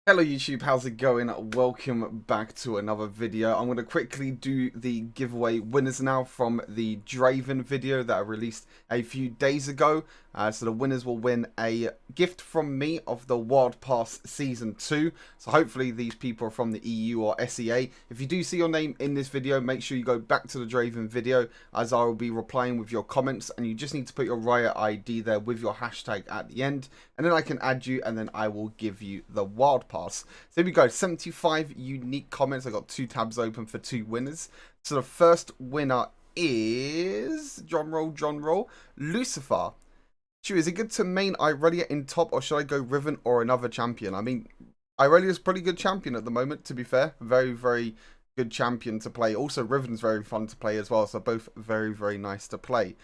Hello YouTube, how's it going? Welcome back to another video. I'm going to quickly do the giveaway winners now from the Draven video that I released a few days ago. So the winners will win a gift from me of the Wild Pass Season 2. So hopefully these people are from the EU or SEA. If you do see your name in this video, make sure you go back to the Draven video as I will be replying with your comments. And you just need to put your Riot ID there with your hashtag at the end. And then I can add you and then I will give you the Wild Pass. So here we go, 75 unique comments. I got 2 tabs open for 2 winners. So the first winner is, drum roll, Lucifer. Chew, is it good to main Irelia in top, or should I go Riven or another champion? I mean, Irelia is a pretty good champion at the moment, to be fair. Very, very good champion to play. Also, Riven's very fun to play as well, so both very, very nice to play.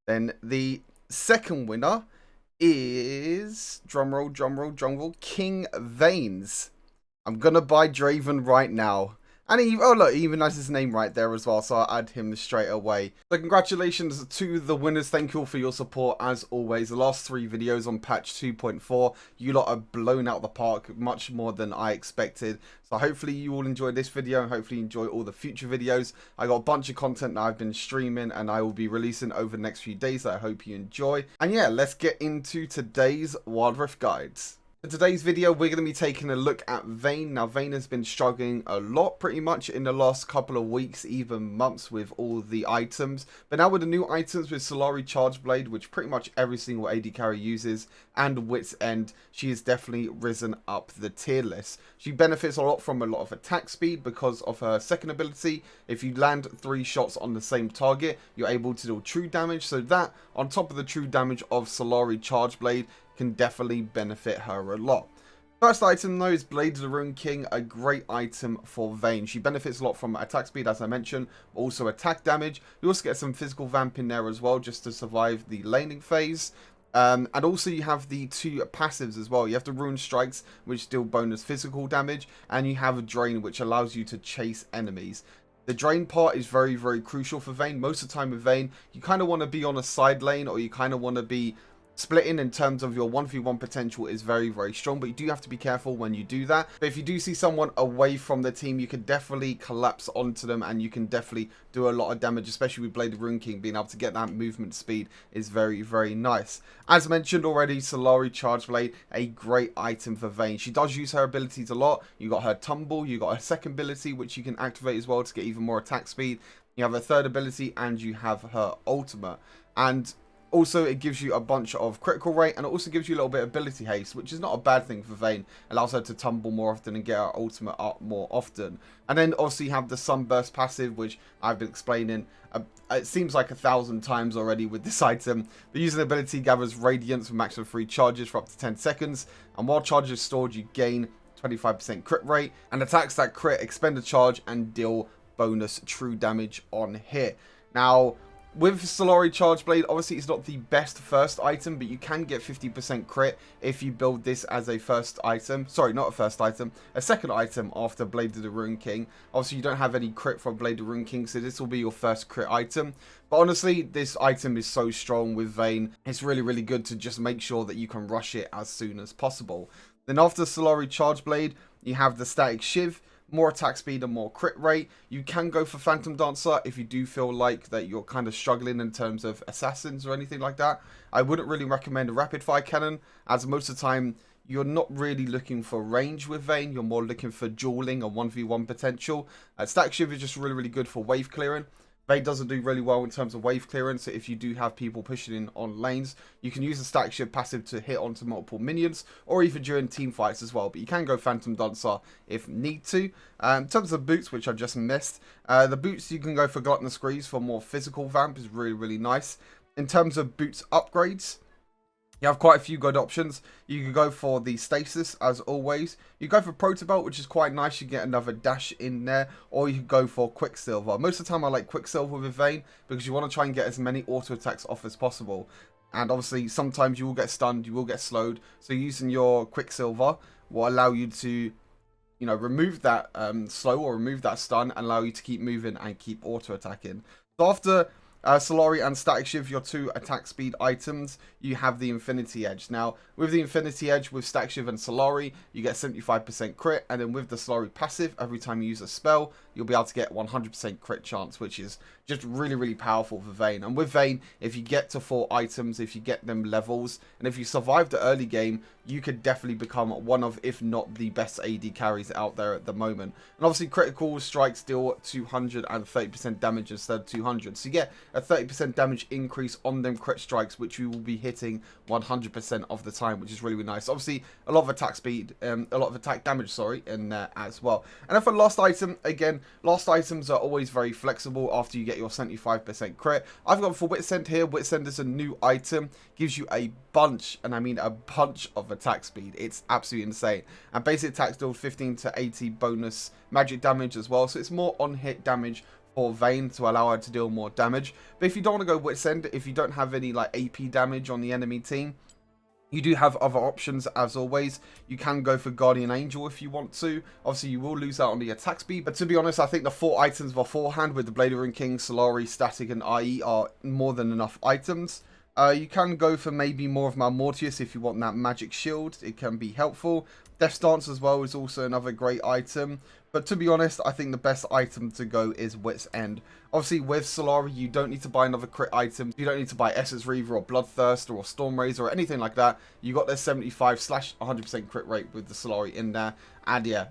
Then the second winner is, drumroll, King Vaynes. I'm going to buy Draven right now. And he, oh look, he even has his name right there as well, so I'll add him straight away. So congratulations to the winners. Thank you all for your support as always. The last 3 videos on patch 2.4, you lot have blown out the park much more than I expected. So hopefully you all enjoyed this video and hopefully enjoy all the future videos. I got a bunch of content that I've been streaming and I will be releasing over the next few days that I hope you enjoy. And yeah, let's get into today's Wild Rift guides. In today's video, we're going to be taking a look at Vayne. Now, Vayne has been struggling a lot pretty much in the last couple of weeks, even months with all the items. But now with the new items with Solari Charge Blade, which pretty much every single AD carry uses, and Wit's End, she has definitely risen up the tier list. She benefits a lot from a lot of attack speed because of her second ability. If you land 3 shots on the same target, you're able to deal true damage. So that, on top of the true damage of Solari Charge Blade, can definitely benefit her a lot. First item though is Blade of the Rune King, a great item for Vayne. She benefits a lot from attack speed, as I mentioned, but also attack damage. You also get some physical vamp in there as well, just to survive the laning phase. And also you have the 2 passives as well. You have the Rune Strikes, which deal bonus physical damage, and you have a Drain, which allows you to chase enemies. The drain part is very, very crucial for Vayne. Most of the time with Vayne, you kind of want to be on a side lane, or you kind of want to be splitting in terms of your 1v1 potential is very, very strong, but you do have to be careful when you do that. But if you do see someone away from the team, you can definitely collapse onto them and you can definitely do a lot of damage, especially with Blade of Rune King. Being able to get that movement speed is very, very nice. As mentioned already, Solari Charge Blade, a great item for Vayne. She does use her abilities a lot. You got her Tumble, you got her second ability, which you can activate as well to get even more attack speed. You have her third ability and you have her ultimate. And also, it gives you a bunch of critical rate, and it also gives you a little bit of ability haste, which is not a bad thing for Vayne. Allows her to tumble more often and get her ultimate up more often. And then obviously you have the Sunburst passive, which I've been explaining. It seems like 1,000 times already with this item. The using ability gathers Radiance with maximum 3 charges for up to 10 seconds. And while charge is stored, you gain 25% crit rate. And attacks that crit expend a charge and deal bonus true damage on hit. Now, with Solari Charge Blade, obviously it's not the best first item, but you can get 50% crit if you build this as a first item. Sorry, not a first item, a second item after Blade of the Rune King. Obviously you don't have any crit from Blade of the Rune King, so this will be your first crit item. But honestly, this item is so strong with Vayne. It's really, really good to just make sure that you can rush it as soon as possible. Then after Solari Charge Blade, you have the Static Shiv. More attack speed and more crit rate. You can go for Phantom Dancer if you do feel like that you're kind of struggling in terms of assassins or anything like that. I wouldn't really recommend a rapid fire cannon, as most of the time you're not really looking for range with Vayne. You're more looking for dueling and 1v1 potential. Static Shiv is just really, really good for wave clearing. Vayne doesn't do really well in terms of wave clearance, so if you do have people pushing in on lanes, you can use the Static Shiv passive to hit onto multiple minions, or even during team fights as well, but you can go Phantom Dancer if need to. In terms of boots, which I just missed, the boots you can go for Gluttonous Greaves for more physical vamp is really, really nice. In terms of boots upgrades, you have quite a few good options. You can go for the Stasis, as always. You go for Protobelt, which is quite nice. You get another dash in there. Or you can go for Quicksilver. Most of the time, I like Quicksilver with Vayne, because you want to try and get as many auto attacks off as possible. And obviously, sometimes you will get stunned, you will get slowed. So using your Quicksilver will allow you to, you know, remove that slow or remove that stun, and allow you to keep moving and keep auto attacking. So after Solari and Static Shiv, your 2 attack speed items, you have the Infinity Edge. Now, with the Infinity Edge, with Static Shiv and Solari, you get 75% crit, and then with the Solari passive, every time you use a spell, you'll be able to get 100% crit chance, which is just really, really powerful for Vayne. And with Vayne, if you get to 4 items, if you get them levels, and if you survive the early game, you could definitely become one of, if not the best AD carries out there at the moment. And obviously, critical strikes deal 230% damage instead of 200. So you get a 30% damage increase on them crit strikes, which you will be hitting 100% of the time, which is really, really nice. Obviously, a lot of attack speed, a lot of attack damage, sorry, in there as well. And then for last item, again, last items are always very flexible after you get your 75% crit. I've gone for Witsend here. Witsend is a new item, gives you a bunch, and I mean a bunch of attack speed. It's absolutely insane. And basic attacks deal 15 to 80 bonus magic damage as well, so it's more on-hit damage for Vayne to allow her to deal more damage. But if you don't want to go Witsend, if you don't have any like AP damage on the enemy team, you do have other options as always. You can go for Guardian Angel if you want to. Obviously, you will lose out on the attack speed. But to be honest, I think the 4 items beforehand with the Blade of Ruin King, Solari, Static, and IE are more than enough items. You can go for maybe more of Malmortius if you want that magic shield. It can be helpful. Death Stance as well is also another great item. But to be honest, I think the best item to go is Wit's End. Obviously, with Solari, you don't need to buy another crit item. You don't need to buy Essence Reaver or Bloodthirster or Stormraiser or anything like that. You got their 75/100% crit rate with the Solari in there. And yeah,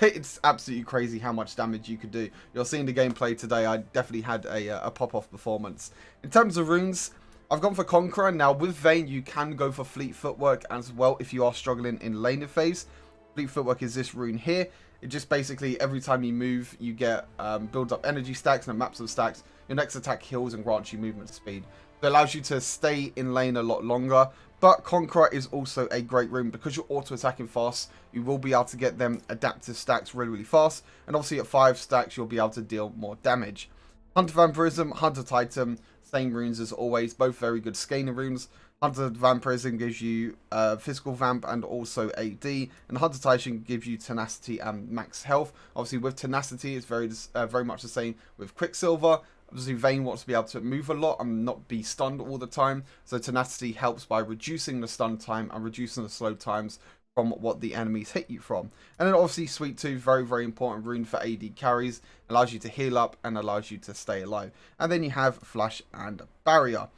it's absolutely crazy how much damage you could do. You're seeing the gameplay today. I definitely had a pop-off performance. In terms of runes, I've gone for Conqueror. Now, with Vayne, you can go for Fleet Footwork as well if you are struggling in laning phase. Fleet Footwork is this rune here. It just basically, every time you move, you get build up energy stacks and maps of stacks. Your next attack heals and grants you movement speed. It allows you to stay in lane a lot longer. But Conqueror is also a great rune because you're auto-attacking fast. You will be able to get them adaptive stacks really, really fast. And obviously at 5 stacks, you'll be able to deal more damage. Hunter Vampirism, Hunter Titan, same runes as always. Both very good scaling runes. Hunter Vampirism gives you physical vamp and also AD, and Hunter Titan gives you tenacity and max health. Obviously, with tenacity, it's very much the same with Quicksilver. Obviously, Vayne wants to be able to move a lot and not be stunned all the time. So tenacity helps by reducing the stun time and reducing the slow times from what the enemies hit you from. And then obviously Sweet Tooth, very, very important rune for AD carries. Allows you to heal up and allows you to stay alive. And then you have Flash and Barrier.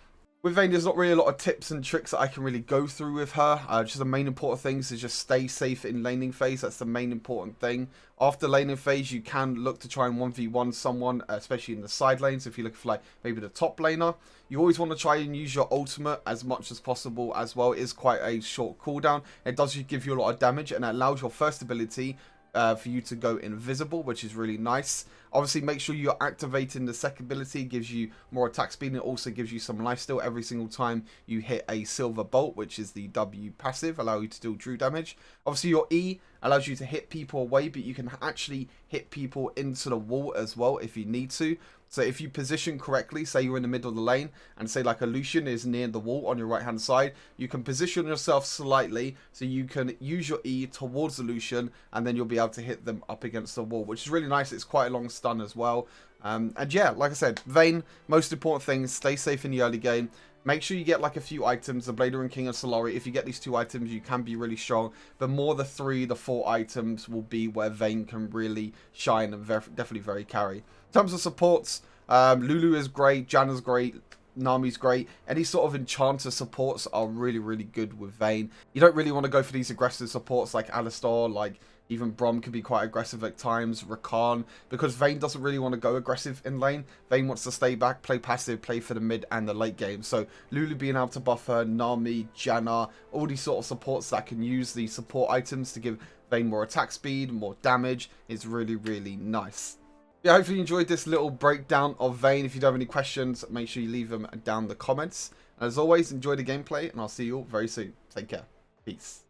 With Vayne, there's not really a lot of tips and tricks that I can really go through with her. Just the main important things is just stay safe in laning phase. That's the main important thing. After laning phase, you can look to try and 1v1 someone, especially in the side lanes. If you look for like maybe the top laner, you always want to try and use your ultimate as much as possible as well. It is quite a short cooldown. It does give you a lot of damage and it allows your first ability for you to go invisible, which is really nice. Obviously, make sure you're activating the second ability. It gives you more attack speed and it also gives you some lifesteal every single time you hit a silver bolt, which is the W passive, allow you to deal true damage. Obviously, your E allows you to hit people away, but you can actually hit people into the wall as well if you need to. So if you position correctly, say you're in the middle of the lane and say like a Lucian is near the wall on your right hand side, you can position yourself slightly so you can use your E towards the Lucian and then you'll be able to hit them up against the wall, which is really nice. It's quite a long stun as well. And yeah, like I said, Vayne, most important thing, stay safe in the early game. Make sure you get like a few items, the Blade of Ruin King and Solari. If you get these 2 items, you can be really strong. But more the 3, the 4 items will be where Vayne can really shine and definitely very carry. In terms of supports, Lulu is great, Janna's great, Nami's great. Any sort of enchanter supports are really, really good with Vayne. You don't really want to go for these aggressive supports like Alistar, like even Brom can be quite aggressive at times, Rakan, because Vayne doesn't really want to go aggressive in lane. Vayne wants to stay back, play passive, play for the mid and the late game. So Lulu being able to buff her, Nami, Janna, all these sort of supports that can use the support items to give Vayne more attack speed, more damage is really, really nice. Yeah, hopefully you enjoyed this little breakdown of Vayne. If you do have any questions, make sure you leave them down the comments. And as always, enjoy the gameplay, and I'll see you all very soon. Take care. Peace.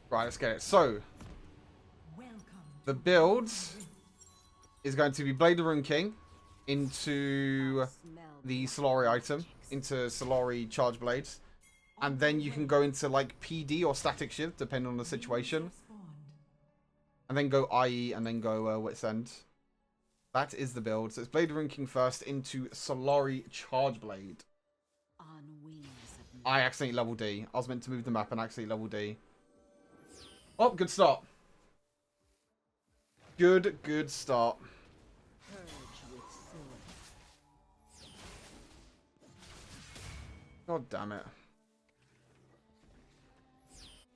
Right, let's get it. So, the build is going to be Blade of Ruin King into the Solari item, into Solari Charge Blades. And then you can go into like PD or Static Shiv, depending on the situation. And then go IE and then go Wit's End. That is the build. So it's Blade of Ruin King first into Solari Charge Blade. On wings of I accidentally level D. I was meant to move the map and accidentally level D. Oh, good start. Good start. purge with silver. God damn it.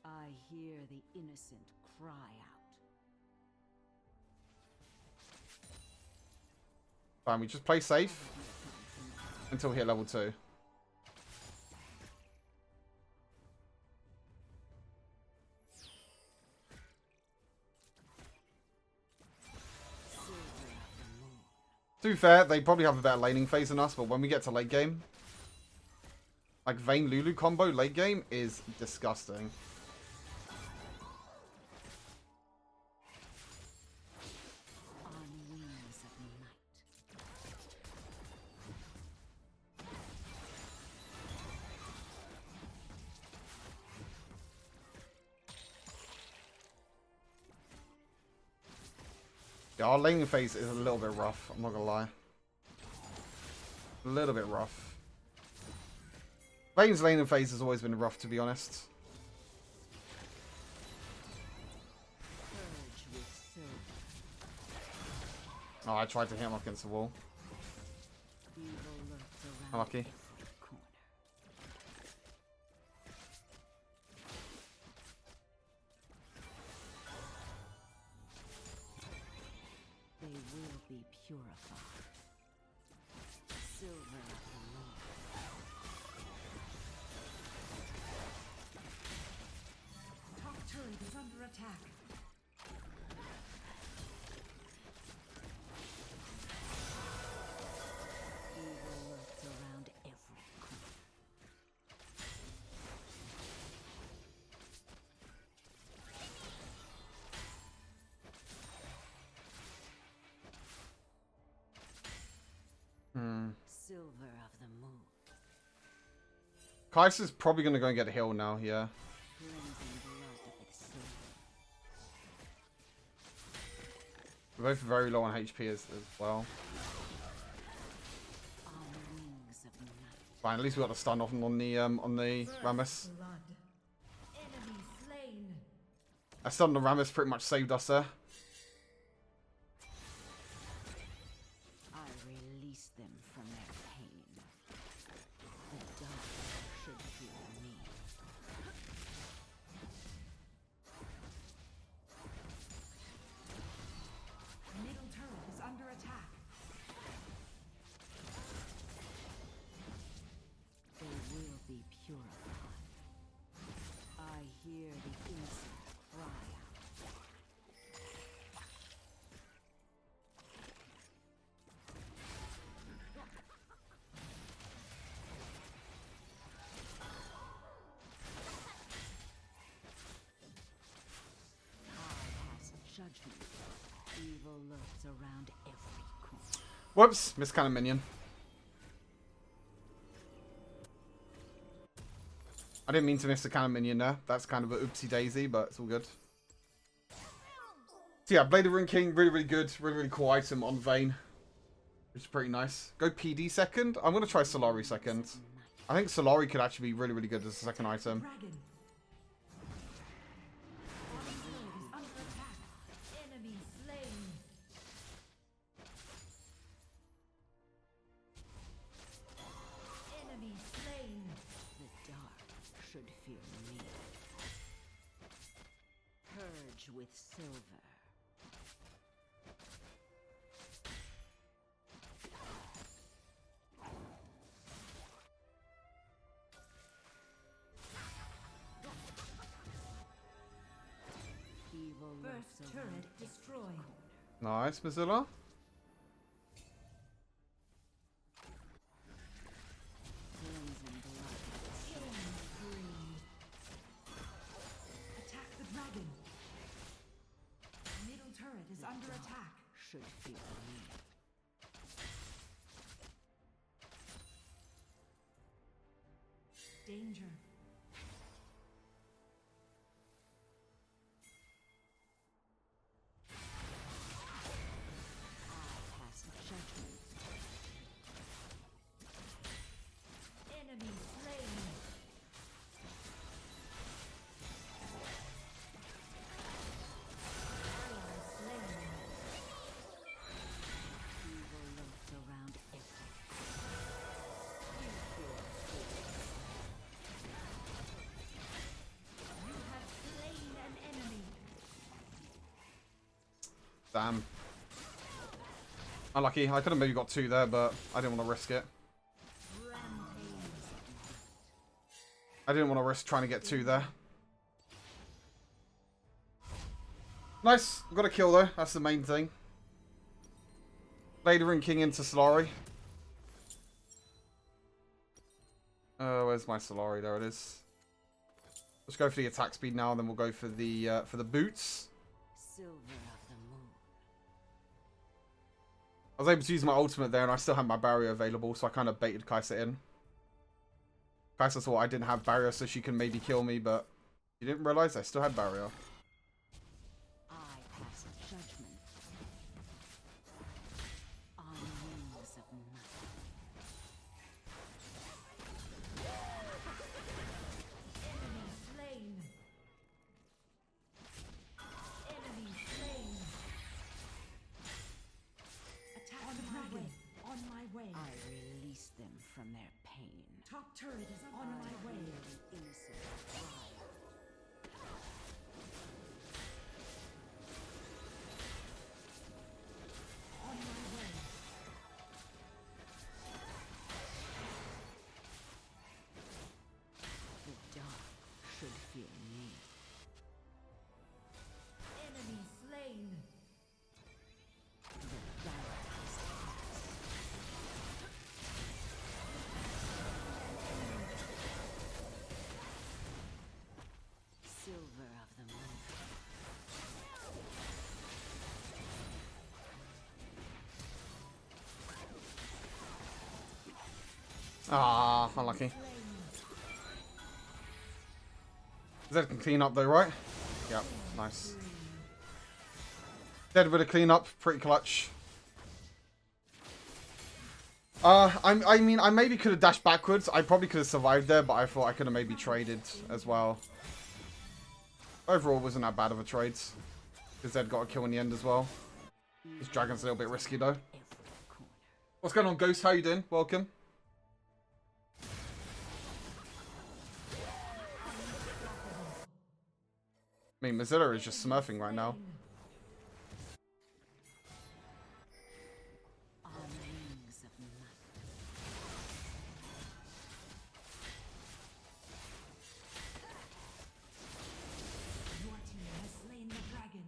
I hear the innocent cry out. Fine, we just play safe until we hit level 2. To be fair, they probably have a better laning phase than us, but when we get to late game, like Vayne Lulu combo late game is disgusting. On wings of night. Yeah, our laning phase is a little bit rough, I'm not gonna lie. A little bit rough. Vayne's laning phase has always been rough, to be honest. Purge with silver. Oh, I tried to hit him up against the wall. Evil lurks around Unlucky. every corner. They will be purified. Silver of the Lord. Top turret is under attack. Evil lurks around every corner. Silver of the moon. Kaiser's probably gonna go and get a heal now, yeah. Cleansing blood with silver. We're both very low on HP as well. On wings of night. Fine, at least we got the stun off on the Rammus. Blood. Enemy slain. A stun on the Rammus pretty much saved us there. I release them from their pain. The dark should fear me. Middle turret is under attack. They will be purified. I hear the innocent cry out. I pass judgment. Evil lurks around every corner. Whoops, missed cannon minion. I didn't mean to miss the cannon minion there. That's kind of a oopsie daisy, but it's all good. So yeah, Blade of Ruin King, really good. Really cool item on Vayne. Which is pretty nice. Go PD second. I'm going to try Solari second. I think Solari could actually be really good as a second item. Dragon. Bottom turret is under attack. Enemy slain. Enemy slain. The dark should fear me. Purge with silver. Evil lurks First around turret every destroyed. corner. Nice, Mozilla. Cleansing blood with silver. Killing spree. Attack the dragon. Middle turret is under attack. Should fear me. Danger. I pass Damn. Unlucky. I could have maybe got 2 there, but I didn't want to risk it. I didn't want to risk trying to get 2 there. Nice. Got a kill though. That's the main thing. Vader and King into Solari. Where's my Solari? There it is. Let's go for the attack speed now, and then we'll go for the boots. Silver of the moon. I was able to use my ultimate there, and I still had my barrier available, so I kind of baited Kai'Sa in. Kai'Sa thought I didn't have barrier, so she can maybe kill me, but she didn't realize I still had barrier. I pass judgment on wings of night. Enemy slain. Enemy slain. Attack on my way. On my way. I release them from their pain. Top turret is on my way. The innocent cry. On my way. The dark should fear me. Enemy slain. The dark is past. Silver of the moon. Ah, unlucky. Zed can clean up though, right? Yep, nice. Dead with a clean up, pretty clutch. I mean, I maybe could have dashed backwards. I probably could have survived there, but I thought I could have maybe traded as well. Overall, wasn't that bad of a trade. Because Zed got a kill in the end as well. This dragon's a little bit risky though. Every corner. What's going on, Ghost? How you doing? Welcome. I mean, Mozilla is just smurfing right now. On wings of night. Your team has slain the dragon.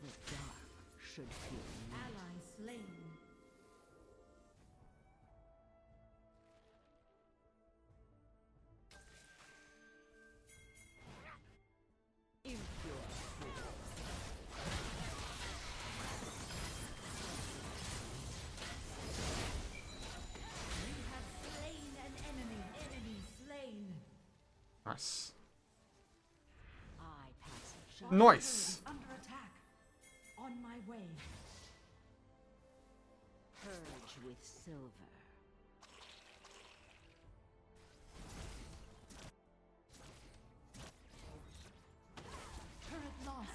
The dark should fear me. Ally slain. Impure You have slain an enemy. Enemy slain. Nice. I pass Our judgment. Nice. turret is under attack. On my way. Purge with silver. Turret lost.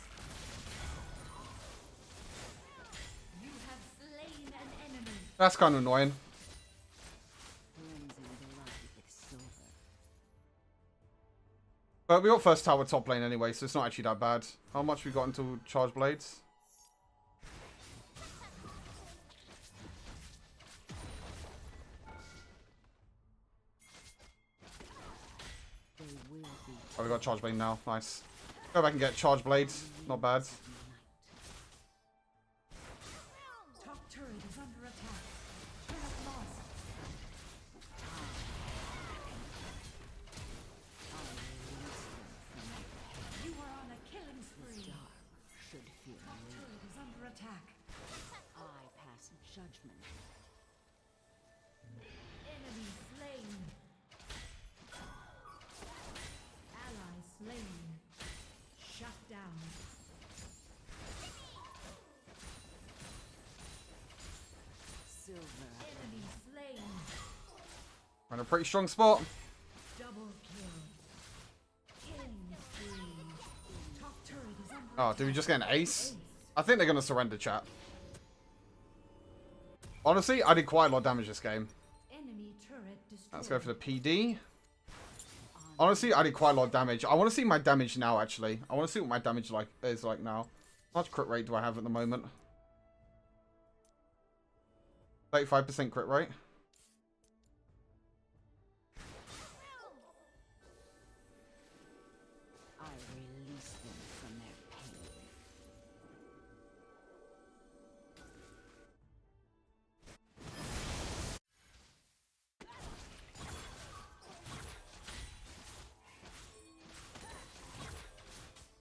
You have slain an enemy. That's kind of annoying. Cleansing blood with silver. But we got first tower top lane anyway, so it's not actually that bad. How much we got into charge blades? They will be Oh, we got charge blade now. Nice. Go back and get charge blades. Not bad. night. Top turret is under attack. Turret lost. I release them from their pain. You are on a killing The spree. dark should fear Top me. turret is under attack. I pass judgment. Enemy slain. Ally slain. Shut down. Silver. Enemy slain. We're in a pretty strong spot. Double kill. Killing spree. Top turret is under Oh, did we just get an ace? I think they're going to surrender, chat. Honestly, I did quite a lot of damage this game. enemy turret destroyed. Let's go for the PD. On Honestly, I did quite a lot of damage. I want to see my damage now, actually. I want to see what my damage is like now. How much crit rate do I have at the moment? 35% crit rate. I release them from their pain.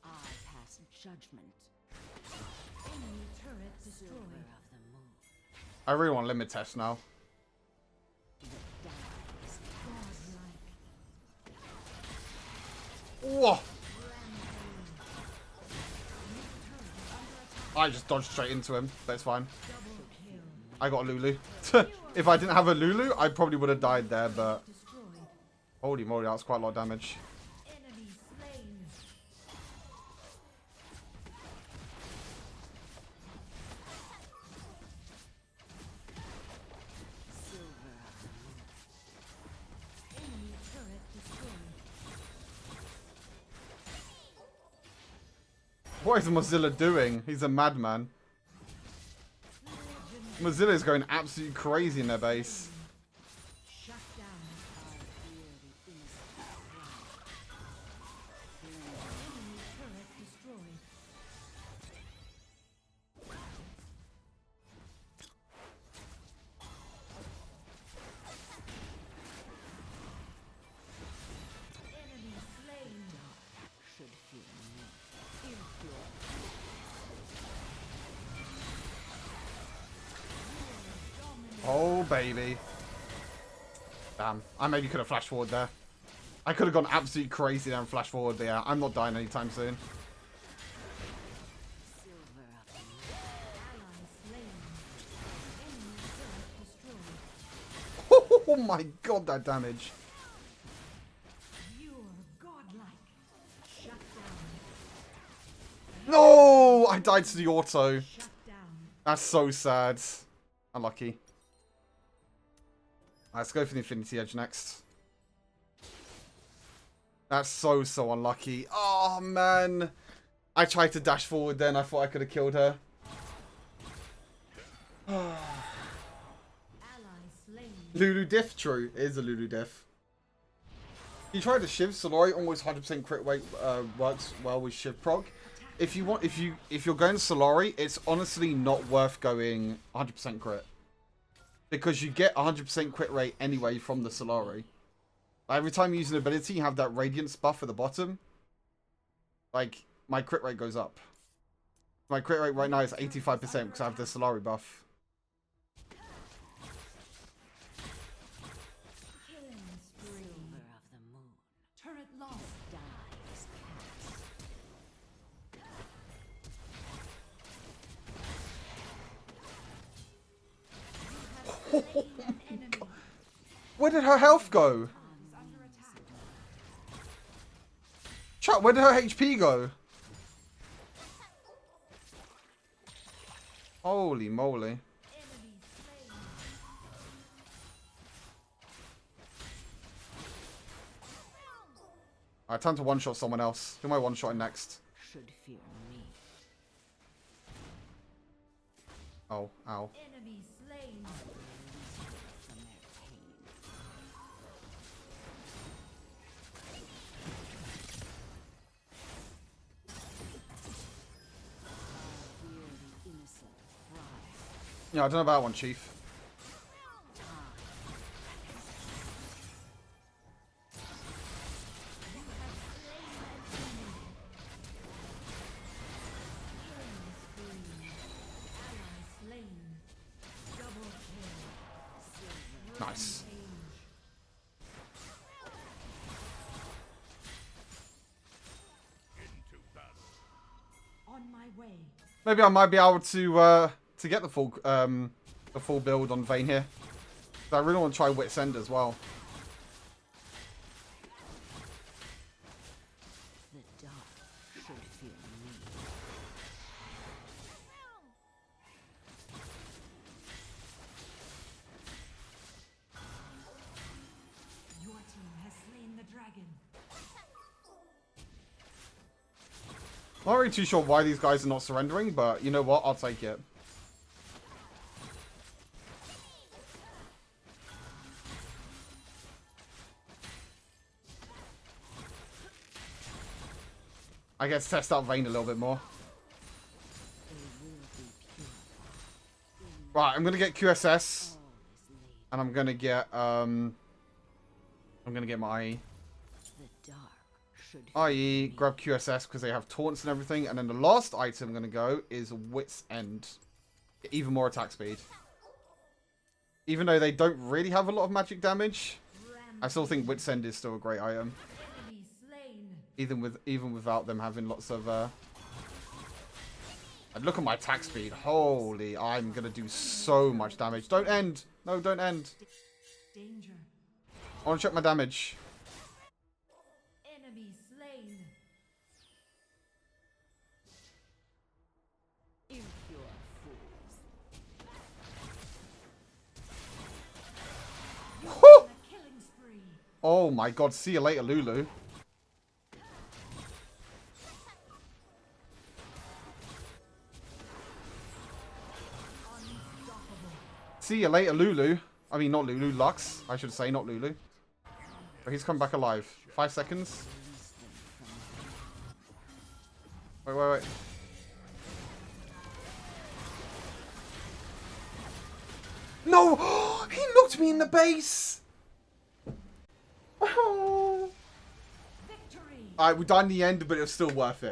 I pass judgment. Enemy turret Silver destroyed. of the moon. I really want limit test now. The dies Godlike. Whoa! I just dodged straight into him. That's fine. Double kill. I got a Lulu. If I didn't have a Lulu, I probably would have died there, but... Destroyed. Holy moly, that was quite a lot of damage. Enemy slain. silver of the moon. Enemy turret destroyed. What is Mozilla doing? He's a madman. Mozilla is going absolutely crazy in their base. Shut down. I hear the innocent cry. Enemy turret destroyed. Enemy slain. Should fear me. If your Oh, baby. Damn. I maybe could have flashed forward there. I could have gone absolutely crazy there and flashed forward, but yeah, I'm not dying anytime soon. silver of the moon. Ally slain. Enemy turret destroyed. Oh my god, that damage. You are godlike. Shut down. No! I died to the auto. Shut down. That's so sad. Unlucky. Let's go for the Infinity Edge next. That's so unlucky. Oh, man. I tried to dash forward then. I thought I could have killed her. Ally slain. Lulu diff? True. It is a Lulu diff. You tried to Shiv. Solari almost 100% crit rate works well with Shiv proc. If you're going Solari, it's honestly not worth going 100% crit. Because you get 100% crit rate anyway from the Solari. Every time you use an ability, you have that Radiance buff at the bottom. Like, my crit rate goes up. My crit rate right now is 85% because I have the Solari buff. Killing spree. Silver of the moon. Turret lost. Dies cast. Slain an enemy. Where did her health go? Is under attack. Chat, where did her HP go? Holy moly. Enemy slain. Alright, time to one-shot someone else. Who am I one-shotting next? Should fear me. Oh, ow. Enemy slain. From their pain. I hear the innocent cry. Yeah, I don't know about that one, Chief. Nice. On my way. Maybe I might be able to get the full build on Vayne here. I really want to try Wit's End as well. The dark should fear me. Your team has slain the dragon. Not really too sure why these guys are not surrendering, but you know what? I'll take it. I guess test out Vayne a little bit more. Right, I'm gonna get QSS, and I'm gonna get my IE. IE, grab QSS because they have taunts and everything, and then the last item I'm gonna go is Wit's End. Get even more attack speed. Even though they don't really have a lot of magic damage, I still think Wit's End is still a great item. Enemy slain. Even without them having lots of and look at my attack speed. Holy, I'm gonna do so much damage. Don't end. No, don't end. Danger. I wanna check my damage. Enemy slain. Impure fools. Whew! A killing spree. Oh my god, see you later, Lulu. See you later, Lulu. I mean, not Lulu, Lux. I should say, not Lulu. But he's come back alive. 5 seconds. Wait. No! He knocked me in the base! Oh. Victory. Alright, we died in the end, but it was still worth it.